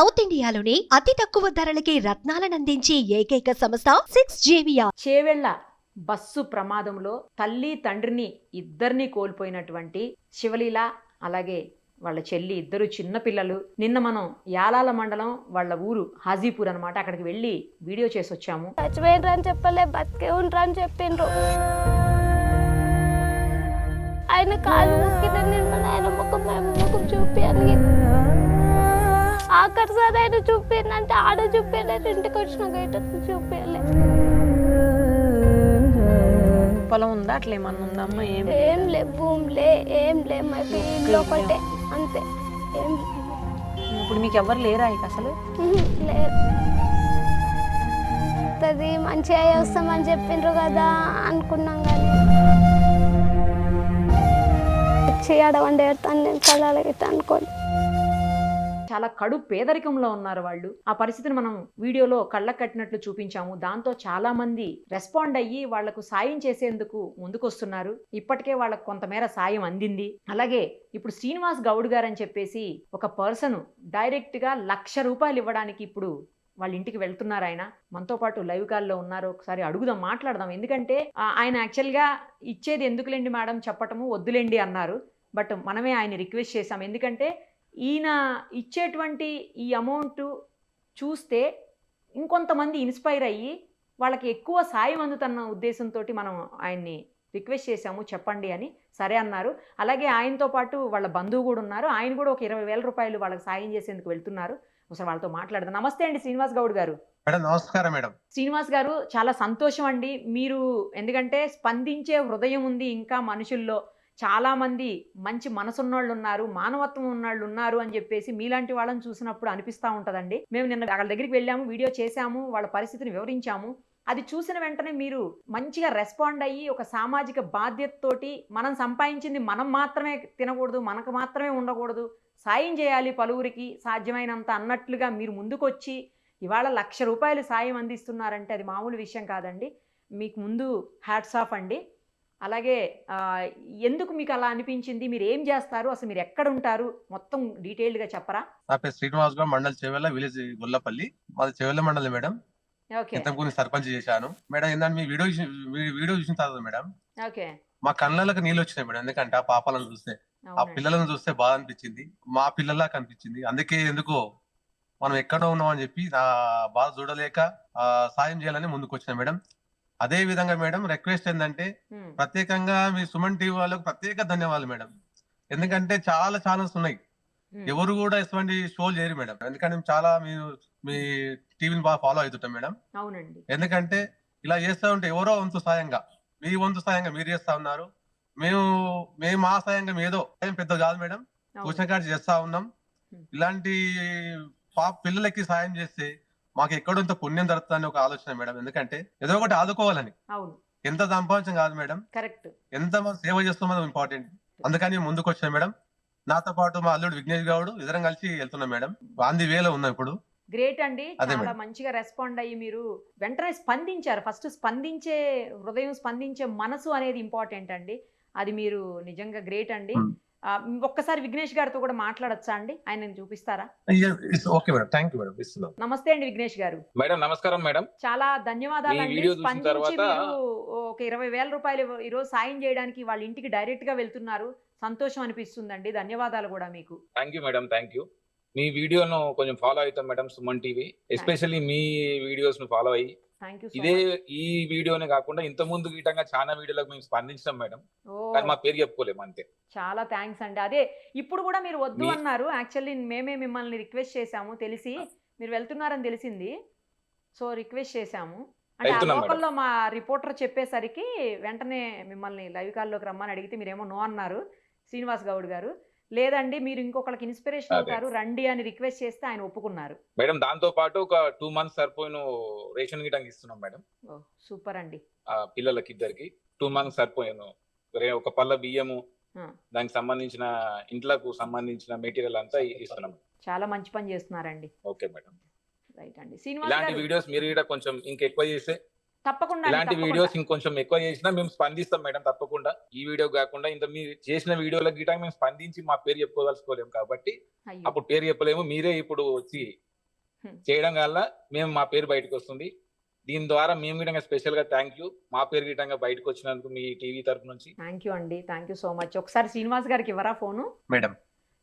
South ఇండియాలోని అతి తక్కువ ధరలకి రత్నాలనందించే ఏకైక సంస్థ 6JVR. చేవెళ్ల బస్సు ప్రమాదంలో తల్లి తండ్రిని ఇద్దరిని కోల్పోయినటువంటి శివలీల అలాగే వాళ్ళ చెల్లి ఇద్దరు చిన్న పిల్లలు నిన్న మనం యాలాల మండలం వాళ్ళ ఊరు హాజీపూర్ అనమాట అక్కడికి వెళ్ళి వీడియో చేసి వచ్చాము. చచ్చిపోయినరు అని చెప్పలే, బతికే ఉంటారు అని చెప్పిండ్రు. ఆయన కాలు మొక్కిన నిర్మల ఆయన ముఖం చూపించాలి. ఆఖరి సార్ ఆయన చూపించంటే ఆడ చూపించలేదు, ఇంటికి వచ్చిన గైట చూపించలే. పొలం ఉందా అట్లా ఏమన్నా ఉందమ్మా? ఏం లే, భూమిలే ఏం లే, మా ఇల్లు ఒకటే అంతే. ఏం ఇప్పుడు మీకు ఎవరు లేరా ఇక అసలు? లేదు. అది మంచిగా వస్తామని చెప్పిండ్రు కదా అనుకున్నాం, కానీ చేయడం ఏడుతాను నేను కళాలి గిట్ట అనుకోండి. చాలా కడు పేదరికంలో ఉన్నారు వాళ్ళు. ఆ పరిస్థితిని మనం వీడియోలో కళ్ళకు కట్టినట్లు చూపించాము. దాంతో చాలా మంది రెస్పాండ్ అయ్యి వాళ్లకు సాయం చేసేందుకు ముందుకొస్తున్నారు. ఇప్పటికే వాళ్ళకు కొంతమేర సాయం అందింది. అలాగే ఇప్పుడు శ్రీనివాస్ గౌడ్ గారు అని చెప్పేసి ఒక పర్సన్ డైరెక్ట్ గా ₹1,00,000 ఇవ్వడానికి ఇప్పుడు వాళ్ళ ఇంటికి వెళ్తున్నారు. ఆయన మనతో పాటు లైవ్ కాల్లో ఉన్నారు. ఒకసారి అడుగుదాం, మాట్లాడదాం. ఎందుకంటే ఆయన యాక్చువల్గా ఇచ్చేది ఎందుకులేండి మేడం చెప్పటము వద్దులేండి అన్నారు. బట్ మనమే ఆయన రిక్వెస్ట్ చేశాం. ఎందుకంటే ఈయన ఇచ్చేటువంటి ఈ అమౌంట్ చూస్తే ఇంకొంతమంది ఇన్స్పైర్ అయ్యి వాళ్ళకి ఎక్కువ సాయం అందుతున్న ఉద్దేశంతో మనం ఆయన్ని రిక్వెస్ట్ చేశాము, చెప్పండి అని. సరే అన్నారు. అలాగే ఆయనతో పాటు వాళ్ళ బంధువు కూడా ఉన్నారు. ఆయన కూడా ఒక ₹20,000 వాళ్ళకి సాయం చేసేందుకు వెళ్తున్నారు. ఒకసారి వాళ్ళతో మాట్లాడదాం. నమస్తే అండి శ్రీనివాస్ గౌడ్ గారు. మేడం నమస్కారం. మేడం శ్రీనివాస్ గారు, చాలా సంతోషం అండి మీరు, ఎందుకంటే స్పందించే హృదయం ఉంది ఇంకా మనుషుల్లో. చాలా మంది మంచి మనసున్నోళ్ళు ఉన్నారు, మానవత్వం ఉన్నోళ్ళు ఉన్నారు అని చెప్పేసి మీలాంటి వాళ్ళని చూసినప్పుడు అనిపిస్తూ ఉంటుందండి. మేము నిన్న వాళ్ళ దగ్గరికి వెళ్ళాము, వీడియో చేశాము, వాళ్ళ పరిస్థితిని వివరించాము. అది చూసిన వెంటనే మీరు మంచిగా రెస్పాండ్ అయ్యి ఒక సామాజిక బాధ్యతతోటి మనం సంపాదించింది మనం మాత్రమే తినకూడదు, మనకు మాత్రమే ఉండకూడదు, సాయం చేయాలి పలువురికి సాధ్యమైనంత అన్నట్లుగా మీరు ముందుకొచ్చి ఇవాళ ₹1,00,000 సాయం అందిస్తున్నారంటే అది మామూలు విషయం కాదండి. మీకు ముందు హ్యాట్స్ ఆఫ్ అండి. అలాగే ఎందుకు మీకు అలా అనిపించింది, మీరు ఏం చేస్తారు, అసలు మీరు ఎక్కడ ఉంటారు, మొత్తం డీటెయిల్డ్గా చెప్పరా? నా పేరు శ్రీనివాస్ గౌడ్, మండల్ చేవెళ్ళ, విలేజ్ గొల్లపల్లి. మాది చేవెళ్ళ మండలం మేడం. ఇంతకు సర్పంచ్ చేశాను మేడం. ఏంటంటే మీ వీడియో చూసిన తర్వాత మేడం మా కళ్ళలకు నీళ్ళు వచ్చినాయి మేడం. ఎందుకంటే ఆ పాపాలను చూస్తే, ఆ పిల్లలను చూస్తే బాధ అనిపించింది, మా పిల్లలా కనిపించింది. అందుకే ఎందుకో మనం ఎక్కడ ఉన్నాం అని చెప్పి ఆ బాధ చూడలేక సాయం చేయాలని ముందుకు వచ్చిన మేడం. అదే విధంగా మేడం రిక్వెస్ట్ ఏంటంటే ప్రత్యేకంగా మీ సుమన్ టీవీ వాళ్ళకు ప్రత్యేక ధన్యవాదాలు మేడం. ఎందుకంటే చాలా ఛానల్స్ ఉన్నాయి, ఎవరు కూడా ఇటువంటి షోలు చేయరు మేడం. ఎందుకంటే చాలా మీ టీవీని బాగా ఫాలో అవుతుంటాం మేడం. ఎందుకంటే ఇలా చేస్తా ఉంటే ఎవరో వంతు సాయంగా, మీ వంతు సాయంగా మీరు చేస్తా ఉన్నారు. మేము ఆ సాయంగా ఏదో పెద్ద కాదు మేడం, చూసిన కాడి చేస్తా ఉన్నాం. ఇలాంటి పిల్లలకి సాయం చేస్తే మాకు ఎక్కడంత పుణ్యం దొరుకుతుందని ఒక ఆలోచన మేడం. ఎందుకంటే ఏదో ఒకటి ఆదుకోవాలని, ఎంత సంపాదించం కాదు మేడం, ఎంత సేవ చేస్తున్నాం ఇంపార్టెంట్. అందుకని ముందుకు వచ్చాను మేడం. నాతో పాటు మా అల్లుడు విఘ్నేష్ గౌడ్, ఇద్దరం కలిసి వెళ్తున్నాం మేడం. గాంధీ వేలో ఉన్నాం ఇప్పుడు. గ్రేట్ అండి, చాలా మంచిగా రెస్పాండ్ అయ్యి మీరు వెంటనే స్పందించారు. ఫస్ట్ స్పందించే హృదయం, స్పందించే మనసు అనేది ఇంపార్టెంట్ అండి. అది మీరు నిజంగా గ్రేట్ అండి. ఒక్కసారి విఘ్నేష్ గారితో కూడా మాట్లాడొచ్చా అండి, ఆయన చూపిస్తారా? నమస్తే అండి విఘ్నేష్ గారు. మేడం నమస్కారం మేడం. చాలా ధన్యవాదాలు అండి. స్పందించి మీరు ఒక ₹20,000 ఈరోజు సాయం చేయడానికి వాళ్ళ ఇంటికి డైరెక్ట్ గా వెళ్తున్నారు. సంతోషం అనిపిస్తుందండి. ధన్యవాదాలు కూడా మీకు. Thank you madam, thank you. మీ వీడియోను కొంచెం ఫాలో అవుతాం మేడం, సుమన్ టీవీ ఎస్పెషల్లీ మీ వీడియోస్ ను ఫాలో అయ్యి ఇదే ఈ వీడియోనే కాకుండా ఇంత ముందు గీటంగా చాలా వీడియోలకు మేము స్పందించాం మేడం, కానీ మా పేరు చెప్పుకోలేము అంతే. చాలా థ్యాంక్స్ అండి. అదే ఇప్పుడు కూడా మీరు వద్దు అన్నారు. యాక్చువల్లీ మేమే మిమ్మల్ని రిక్వెస్ట్ చేశాము, తెలిసి మీరు వెళ్తున్నారని తెలిసింది, సో రిక్వెస్ట్ చేశాము. అంటే ఆ లోకల్లో మా రిపోర్టర్ చెప్పేసరికి వెంటనే మిమ్మల్ని లైవ్ కాల్లోకి రమ్మని అడిగితే మీరేమో నో అన్నారు శ్రీనివాస్ గౌడ్ గారు. లేదండి మీరు ఇంకొకరికి ఇన్స్పిరేషన్ అవుతారు రండి అని రిక్వెస్ట్ చేస్తే ఆయన ఒప్పుకున్నారు మేడం. దాంతో పాటు ఒక 2 months సరిపోయిన రేషన్ గిటంగా ఇస్తున్నాం మేడం. సూపర్ అండి. పిల్లలకి ఇద్దరికి 2 months సరిపోయాను. ఒక పళ్ళ బియ్యము, దానికి సంబంధించిన ఇంట్లకు సంబంధించిన మెటీరియల్ అంతా ఇస్తున్నాం. చాలా మంచి పని చేస్తున్నారండి. ఓకే మేడం, రైట్ అండి. ఇలాంటి వీడియోస్ మీరు కూడా కొంచెం ఇంకెక్కువ చేస్తే, తప్పకుండా ఇలాంటి వీడియోస్ ఇంకొంచెం ఎక్కువ చేసినా మేము స్పందిస్తాం మేడం, తప్పకుండా. ఈ వీడియో కాకుండా ఇంత మీరు చేసిన వీడియోల గిటా మేము స్పందించి మా పేరు చెప్పుకోదలుచుకోలేము కాబట్టి అప్పుడు పేరు చెప్పలేము. మీరే ఇప్పుడు వచ్చి చేయడం వల్ల మేము మా పేరు బయటకు వస్తుంది. దీని ద్వారా మేము గిటంగా స్పెషల్ గా థ్యాంక్ యూ, మా పేరు గిటంగా బయటకు వచ్చినందుకు మీ టీవీ తరపు నుంచి. థ్యాంక్ యూ అండి, థ్యాంక్ యూ సో మచ్. ఒకసారి శ్రీనివాస్ గారికి ఇవ్వరా ఫోను? మేడం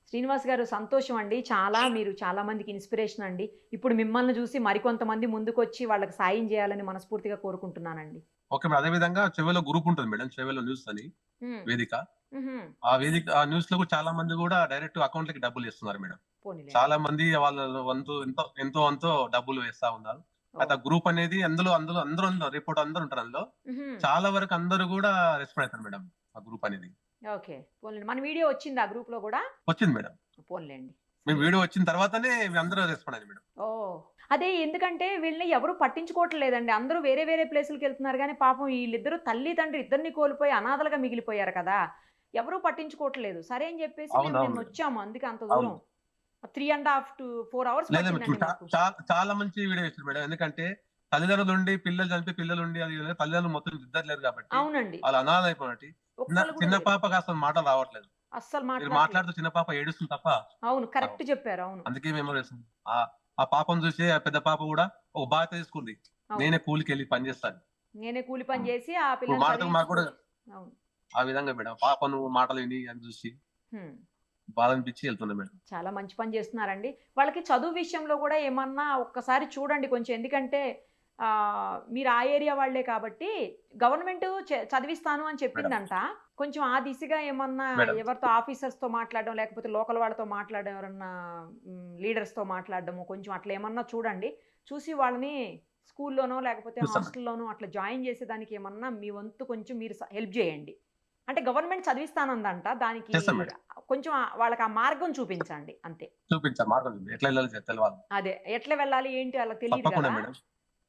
శ్రీనివాస్ గారు సంతోషం అండి, మీరు చాలా మందికి ఇన్స్పిరేషన్ అండి. ఇప్పుడు మిమ్మల్ని చూసి మరికొంతమంది ముందుకు వచ్చి వాళ్ళకి సాయం చేయాలని మనస్ఫూర్తిగా కోరుకుంటున్నానండి. Okay madam. అదే విధంగా చెవిలో గ్రూప్ ఉంటుంది మేడం, చెవిలో న్యూస్ అని వేదిక. ఆ వేదిక ఆ న్యూస్ లో కూడా చాలా మంది కూడా డైరెక్ట్ అకౌంట్ లకి డబ్బులు వేస్తున్నారు మేడం. చాలా మంది వాళ్ళ వంతు ఎంతో డబ్బులు వేస్తా ఉన్నారు. అయితే ఆ గ్రూప్ అనేది అందరూ రిపోర్ట్ అందరూ ఉంటారు. అందులో చాలా వరకు అందరూ కూడా రెస్పాండ్ అవుతారు మేడం ఆ గ్రూప్ అనేది. ఓకే, పోన్లేండి. మన వీడియో వచ్చింది ఆ గ్రూప్ లో కూడా? వచ్చింది మేడం. పోన్లేండి, మేము వీడియో వచ్చిన తర్వాతనే అందరూ రెస్పాండ్ అయ్యింది మేడం. ఓ అదే, ఎందుకంటే వీళ్ళని ఎవరు పట్టించుకోవట్లేదండి. అందరూ వేరే వేరే ప్లేసులకు వెళ్తున్నారు, కానీ పాపం వీళ్ళిద్దరూ తల్లి తండ్రి ఇద్దరిని కోల్పోయి అనాథలుగా మిగిలిపోయారు కదా, ఎవరు పట్టించుకోవట్లేదు. సరే అని చెప్పేసి మేము నిన్న వచ్చాము, అందుకే అంత దూరం 3.5 to 4 hours. చాలా మంచి వీడియో ఇచ్చారు మేడం. ఎందుకంటే తల్లిదండ్రులు ఉండి పిల్లలు చనిపోయి పిల్లలు ఉండి అది తల్లిదండ్రులు మొత్తం ఇద్దరు లేరు కాబట్టి అవునండి, వాళ్ళు అనాథ అయిపోయినట్టు. చిన్న పాప అసలు మాటలు రావట్లేదు, అస్సలు మాట్లాడుతూ చిన్న పాప ఏడుస్తుంది తప్ప. అవును, కరెక్ట్ చెప్పారు. అవును, అందుకే మేము ఆ పాపను చూసి ఆ పెద్ద పాప కూడా ఒక బాధ్యత తీసుకుంది, నేనే కూలికి వెళ్ళి పని చేస్తాను, నేనే కూలి పని చేసి ఆ పిల్లలు మాకు కూడా ఆ విధంగా మేడం పాపను మాటలు విని అని చూసి బాధ అనిపించి వెళ్తున్నా మేడం. చాలా మంచి పని చేస్తున్నారండి. వాళ్ళకి చదువు విషయంలో కూడా ఏమన్నా ఒక్కసారి చూడండి కొంచెం, ఎందుకంటే మీరు ఆ ఏరియా వాళ్లే కాబట్టి గవర్నమెంట్ చదివిస్తాను అని చెప్పిందంట. కొంచెం ఆ దిశగా ఏమన్నా ఎవరితో ఆఫీసర్స్ తో మాట్లాడడం, లేకపోతే లోకల్ వాళ్ళతో మాట్లాడడం, ఎవరన్నా లీడర్స్ తో మాట్లాడడము, కొంచెం అట్లా ఏమన్నా చూడండి. చూసి వాళ్ళని స్కూల్లోనో లేకపోతే హాస్టల్లోనో అట్లా జాయిన్ చేసేదానికి ఏమన్నా మీ వంతు కొంచెం మీరు హెల్ప్ చేయండి. అంటే గవర్నమెంట్ చదివిస్తానందంట, దానికి కొంచెం వాళ్ళకి ఆ మార్గం చూపించండి అంతే. అదే ఎట్లా వెళ్ళాలి ఏంటి అలా తెలియదు కదా,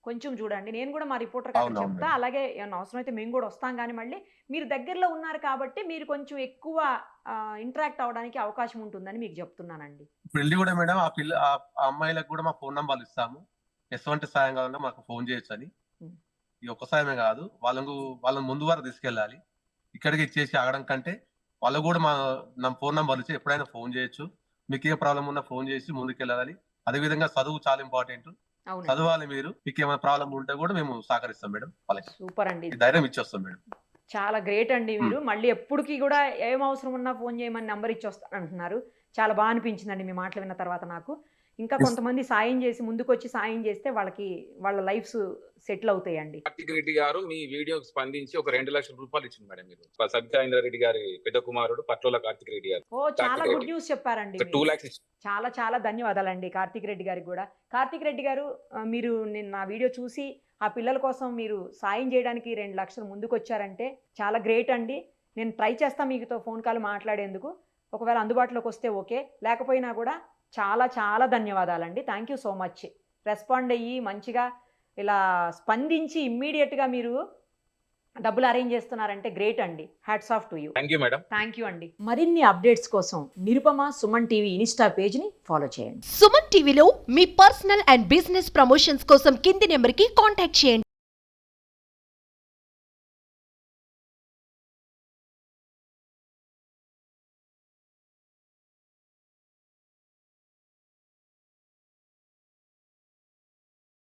కొంచెం చూడండి. నేను కూడా మా రిపోర్టర్ గారికి చెప్తా, అలాగే ఏమన్నా అవసరం అయితే మేము కూడా వస్తాం. కానీ మళ్ళీ మీరు దగ్గరలో ఉన్నారు కాబట్టి మీరు కొంచెం ఎక్కువ ఇంటరాక్ట్ అవడానికి అవకాశం ఉంటుందని మీకు చెప్తున్నానండి. పెళ్లి కూడా మేడం ఆ అమ్మాయిలకు కూడా మా ఫోన్ నంబర్లు ఇస్తాము, ఎటువంటి సాయం కావాలన్నా మాకు ఫోన్ చేయొచ్చు అని. ఈ ఒక్క సాయమే కాదు, వాళ్ళని ముందు వరకు తీసుకెళ్ళాలి. ఇక్కడికి ఇచ్చేసి ఆగడం కంటే వాళ్ళు కూడా నా ఫోన్ నంబర్లు ఇచ్చి ఎప్పుడైనా ఫోన్ చేయొచ్చు, మీకు ఏ ప్రాబ్లం ఉన్నా ఫోన్ చేసి ముందుకెళ్ళాలి. అదే విధంగా చదువు చాలా ఇంపార్టెంట్, చదవాలి. మీరు మీకు ఏమైనా ప్రాబ్లం ఉంటే కూడా మేము సహకరిస్తాం మేడం, వాళ్ళకి సూపర్ అండి, ధైర్యం ఇచ్చేస్తాం మేడం. చాలా గ్రేట్ అండి మీరు. మళ్ళీ ఎప్పటికీ కూడా ఏం అవసరం ఉన్నా ఫోన్ చేయమని నెంబర్ ఇచ్చి వస్తాను అంటున్నారు. చాలా బాగా అనిపించిందండి మీ మాటలు విన్న తర్వాత నాకు. ఇంకా కొంతమంది సాయం చేసి ముందుకు వచ్చి సాయం చేస్తే వాళ్ళ లైఫ్స్ సెటిల్ అవుతాయండి. కార్తిక్ రెడ్డి గారు మీ వీడియోకి స్పందించి ఒక 2 లక్షల రూపాయలు ఇచ్చింది మేడం. మీరు సబితా ఇంద్రారెడ్డి గారి పెద్ద కుమారుడు పట్లోల కార్తిక్ రెడ్డి గారు. ఓ చాలా గుడ్ న్యూస్ చెప్పారండి. 2 lakhs. చాలా చాలా ధన్యవాదాలండి కార్తిక్ రెడ్డి గారికి కూడా. కార్తిక్ రెడ్డి గారు, మీరు నిన్న నా వీడియో చూసి ఆ పిల్లల కోసం మీరు సాయం చేయడానికి 2 లక్షలు ముందుకు వచ్చారంటే చాలా గ్రేట్ అండి. నేను ట్రై చేస్తాను మీతో ఫోన్ కాల్ మాట్లాడేందుకు, ఒకవేళ అందుబాటులోకి వస్తే ఓకే, లేకపోయినా కూడా చాలా చాలా ధన్యవాదాలండి. Thank you so much. Respond అయ్యి మంచిగా ఇలా స్పందించి ఇమ్మీడియట్గా మీరు డబ్బులు అరేంజ్ చేస్తున్నారంటే గ్రేట్ అండి. Hats off to you. Thank you madam. Thank you అండి. మరిన్ని అప్డేట్స్ కోసం నిరుపమ సుమన్ టీవీ ఇన్స్టా పేజ్ని ఫాలో చేయండి. సుమన్ టీవీలో మీ పర్సనల్ అండ్ బిజినెస్ ప్రమోషన్స్ కోసం కింది నెంబర్కి కాంటాక్ట్ చేయండి.